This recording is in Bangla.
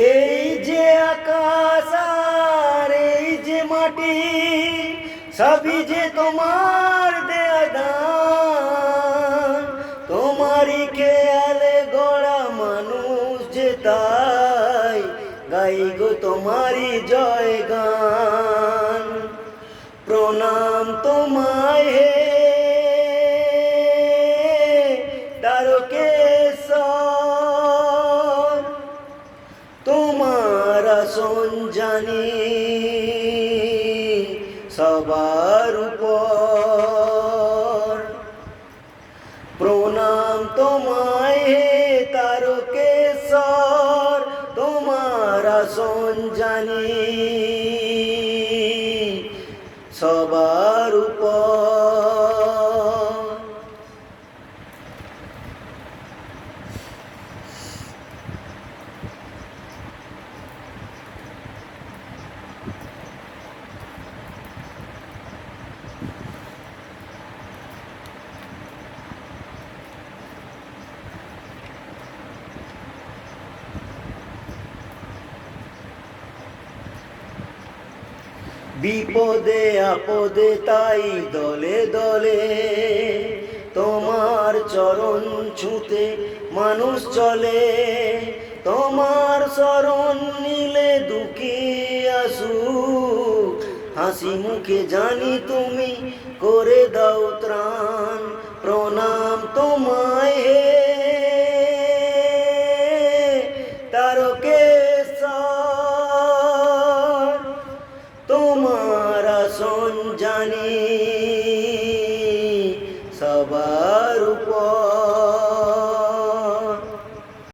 এই যে আকাশ আর এই যে মাটি, সবই যে তোমার দেয়া দান। তোমারই খেয়ালে গড়া মানুষ যে, তাই গাই গো তোমারই জয় গান। প্রণাম তোমায় হে তারকেশ্বর, তোমার আসন জানি সবার উপর। প্রণাম তোমায় হে তারকেশ্বর, তোমার আসন জানি সবার উপর। বিপদে আপদে তাই দলে দলে তোমার চরণ ছুঁতে মানুষ চলে। তোমার শরণ নিলে দুঃখী আসুক, হাসি মুখে জানি তুমি করে দাও ত্রাণ। প্রণাম তোমার